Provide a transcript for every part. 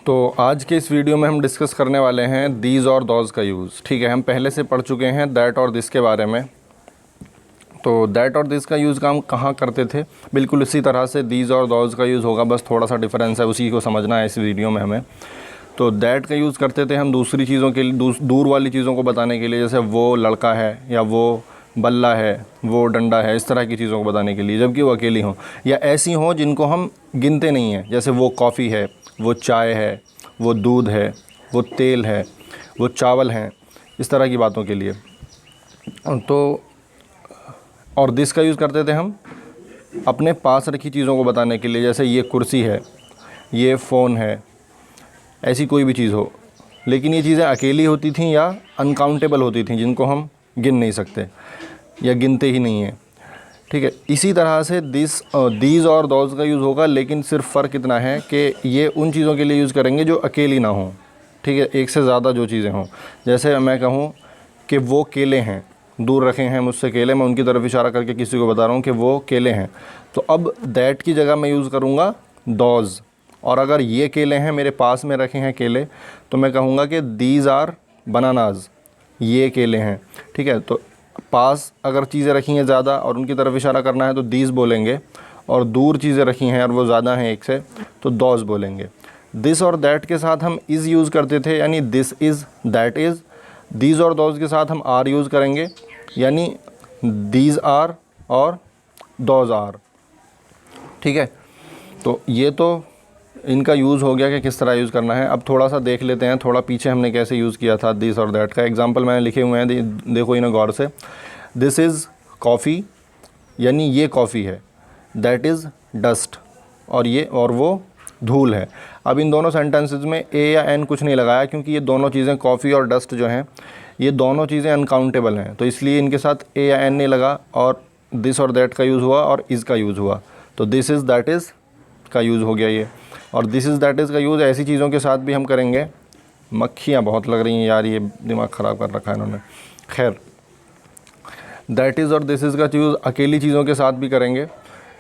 तो आज के इस वीडियो में हम डिस्कस करने वाले हैं दीज और दोज का यूज़। ठीक है, हम पहले से पढ़ चुके हैं दैट और दिस के बारे में। तो दैट और दिस का यूज़ का हम कहाँ करते थे, बिल्कुल इसी तरह से दीज और दोज का यूज़ होगा, बस थोड़ा सा डिफरेंस है, उसी को समझना है इस वीडियो में हमें। तो दैट का यूज़ करते थे हम दूसरी चीज़ों के लिए, दूर वाली चीज़ों को बताने के लिए, जैसे वो लड़का है या वो बल्ला है, वो डंडा है, इस तरह की चीज़ों को बताने के लिए, जबकि वो अकेली हों या ऐसी हों जिनको हम गिनते नहीं हैं, जैसे वो कॉफ़ी है, वो चाय है, वो दूध है, वो तेल है, वो चावल हैं, इस तरह की बातों के लिए। तो और दिस का यूज़ करते थे हम अपने पास रखी चीज़ों को बताने के लिए, जैसे ये कुर्सी है, ये फ़ोन है, ऐसी कोई भी चीज़ हो, लेकिन ये चीज़ें अकेली होती थीं या अनकाउंटेबल होती थीं, जिनको हम गिन नहीं सकते या गिनते ही नहीं हैं। ठीक है, इसी तरह से दीज और दोज का यूज़ होगा, लेकिन सिर्फ फ़र्क इतना है कि ये उन चीज़ों के लिए यूज़ करेंगे जो अकेली ना हों। ठीक है, एक से ज़्यादा जो चीज़ें हों, जैसे मैं कहूँ कि वो केले हैं, दूर रखे हैं मुझसे केले, मैं उनकी तरफ इशारा करके किसी को बता रहा हूँ कि वो केले हैं, तो अब दैट की जगह मैं यूज़ करूँगा दोज। और अगर ये केले हैं, मेरे पास में रखे हैं केले, तो मैं कहूँगा कि दीज आर बनानाज, ये केले हैं। ठीक है, तो पास अगर चीज़ें रखी हैं ज़्यादा और उनकी तरफ इशारा करना है तो दीज बोलेंगे, और दूर चीज़ें रखी हैं और वो ज़्यादा हैं एक से, तो दोज बोलेंगे। दिस और दैट के साथ हम इज़ यूज़ करते थे, यानी this is, that is. These और दोज के साथ हम आर यूज़ करेंगे, यानी दीज आर और दोज आर। ठीक है, तो ये तो इनका यूज़ हो गया कि किस तरह यूज़ करना है। अब थोड़ा सा देख लेते हैं, थोड़ा पीछे हमने कैसे यूज़ किया था दिस और दैट का। एग्जांपल मैंने लिखे हुए हैं, देखो इन्हें गौर से। दिस इज़ कॉफ़ी, यानी ये कॉफ़ी है। दैट इज़ डस्ट, और वो धूल है। अब इन दोनों सेंटेंसेस में ए या एन कुछ नहीं लगाया, क्योंकि ये दोनों चीज़ें कॉफ़ी और डस्ट जो हैं, ये दोनों चीज़ें अनकाउंटेबल हैं, तो इसलिए इनके साथ ए या एन नहीं लगा, और दिस और दैट का यूज़ हुआ और इज़ का यूज़ हुआ। तो दिस इज़ दैट इज़ का यूज़ हो गया ये। और दिस इज़ दैट इज़ का यूज़ ऐसी चीज़ों के साथ भी हम करेंगे। मक्खियाँ बहुत लग रही हैं यार, ये दिमाग ख़राब कर रखा है इन्होंने। खैर, दैट इज़ और दिस इज़ का यूज़ अकेली चीज़ों के साथ भी करेंगे,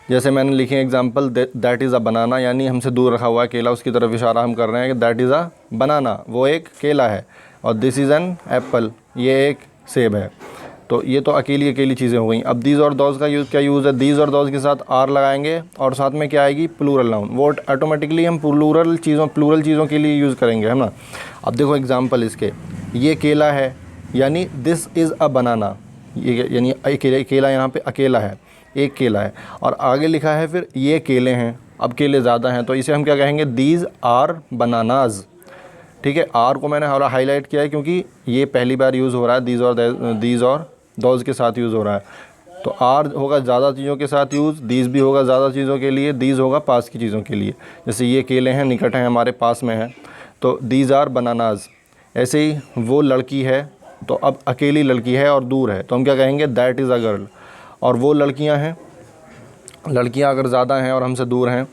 जैसे मैंने लिखे एग्जांपल, दैट इज़ अ बनाना, यानी हमसे दूर रखा हुआ है केला, उसकी तरफ इशारा हम कर रहे हैं कि दैट इज़ अ बनाना, वो एक केला है। और दिस इज़ एन एप्पल, ये एक सेब है। तो ये तो अकेली चीज़ें हो गई। अब दीज और दोज का क्या यूज़ है, दीज और दोज के साथ आर लगाएंगे और साथ में क्या आएगी, प्लूरल नाउन। वो ऑटोमेटिकली हम प्लूरल चीज़ों के लिए यूज़ करेंगे, है ना। अब देखो एग्जांपल इसके, ये केला है, यानी दिस इज़ अ बनाना, ये यानी केला यहाँ पे अकेला है, एक केला है। और आगे लिखा है फिर ये केले हैं, अब केले ज़्यादा हैं, तो इसे हम क्या कहेंगे, दीज आर बनानाज। ठीक है, आर को मैंने हाईलाइट किया है क्योंकि ये पहली बार यूज़ हो रहा है, दीज और दोज के साथ यूज़ हो रहा है। तो आर होगा ज़्यादा चीज़ों के साथ यूज़, दीज भी होगा ज़्यादा चीज़ों के लिए, दीज होगा पास की चीज़ों के लिए, जैसे ये केले हैं, निकट हैं, हमारे पास में है, तो दीज आर बनानाज। ऐसे ही वो लड़की है, तो अब अकेली लड़की है और दूर है, तो हम क्या कहेंगे, दैट इज़ अ गर्ल। और वो लड़कियाँ हैं, लड़कियाँ अगर ज़्यादा हैं और हमसे दूर हैं,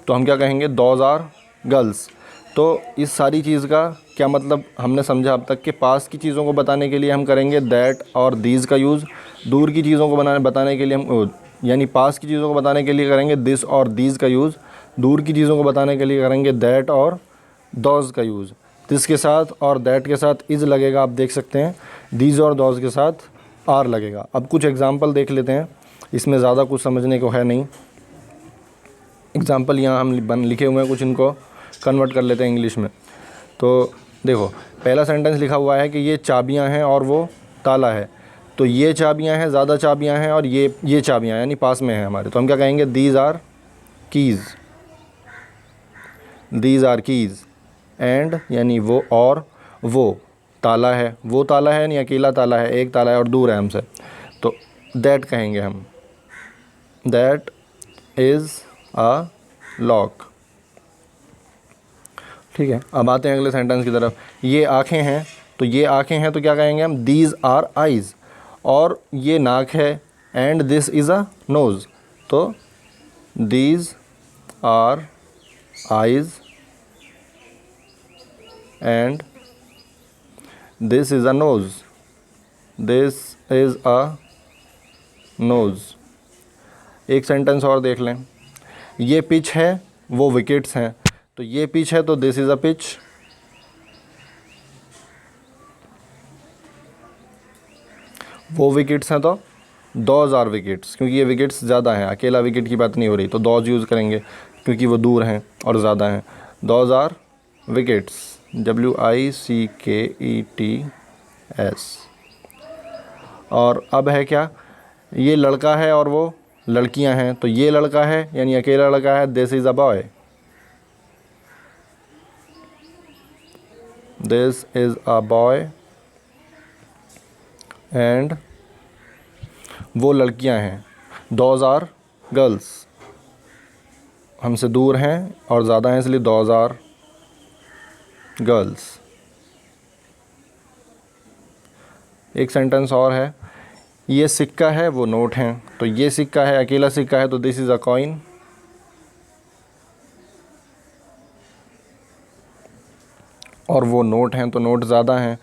तो हम क्या कहेंगे, दोज आर गर्ल्स। तो इस सारी चीज़ का क्या मतलब हमने समझा अब तक, कि पास की चीज़ों को बताने के लिए हम करेंगे दैट और दीज का यूज़, दूर की चीज़ों को बताने के लिए हम, यानी पास की चीज़ों को बताने के लिए करेंगे दिस और दीज का यूज़, दूर की चीज़ों को बताने के लिए करेंगे दैट और दोज का यूज़। दिस के साथ और दैट के साथ इज़ लगेगा, आप देख सकते हैं, दीज और दोज के साथ आर लगेगा। अब कुछ एग्जाम्पल देख लेते हैं, इसमें ज़्यादा कुछ समझने को है नहीं। एग्जाम्पल यहाँ हम लिखे हुए हैं कुछ, इनको कन्वर्ट कर लेते हैं इंग्लिश में। तो देखो, पहला सेंटेंस लिखा हुआ है कि ये चाबियां हैं और वो ताला है, तो ये चाबियां हैं, ज़्यादा चाबियां हैं, और ये चाबियां यानी पास में हैं हमारे, तो हम क्या कहेंगे, these are keys, these are keys. And यानी वो, और वो ताला है, वो ताला है, यानी अकेला ताला है, एक ताला है और दूर है हमसे, तो दैट कहेंगे हम, दैट इज़ अ लॉक। ठीक है, अब आते हैं अगले सेंटेंस की तरफ। ये आँखें हैं, तो ये आँखें हैं, तो क्या कहेंगे हम, दीज आर आइज़। और ये नाक है, and this is a nose, तो these are eyes and this is a nose, this is a nose. एक सेंटेंस और देख लें, ये पिच है, वो विकेट्स हैं, तो तो ये पिच है तो दिस इज़ अ पिच, वो विकेट्स हैं तो दोज आर विकेट्स, क्योंकि ये विकेट्स ज़्यादा हैं, अकेला विकेट की बात नहीं हो रही, तो दोज यूज़ करेंगे क्योंकि वो दूर हैं और ज़्यादा हैं। Those are wickets, WICKETS। और अब है क्या, ये लड़का है और वो लड़कियां हैं, तो ये लड़का है यानी अकेला लड़का है, this is a boy, this is a boy. And वो लड़कियां हैं, दोज आर गर्ल्स, हमसे दूर हैं और ज़्यादा हैं इसलिए दोज आर गर्ल्स। एक सेंटेंस और है, ये सिक्का है वो नोट हैं, तो ये सिक्का है अकेला सिक्का है तो दिस इज़ अ कॉइन, और वो नोट हैं तो नोट ज़्यादा हैं,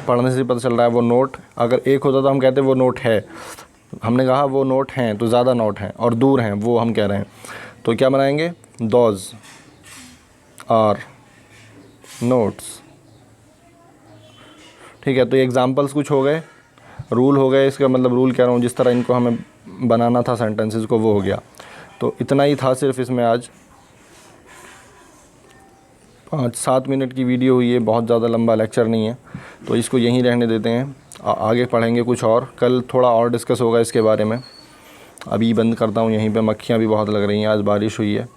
पढ़ने से पता चल रहा है वो नोट, अगर एक होता तो हम कहते वो नोट है, हमने कहा वो नोट हैं तो ज़्यादा नोट हैं और दूर हैं वो हम कह रहे हैं, तो क्या बनाएंगे, दोज आर नोट्स। ठीक है, तो ये एग्जाम्पल्स कुछ हो गए, रूल हो गए, इसका मतलब रूल कह रहा हूँ जिस तरह इनको हमें बनाना था सेंटेंसेस को वो हो गया। तो इतना ही था सिर्फ इसमें आज, 5-7 मिनट की वीडियो हुई है, बहुत ज़्यादा लंबा लेक्चर नहीं है, तो इसको यहीं रहने देते हैं, आगे पढ़ेंगे कुछ और, कल थोड़ा और डिस्कस होगा इसके बारे में। अभी बंद करता हूँ यहीं पे, मक्खियाँ भी बहुत लग रही हैं, आज बारिश हुई है।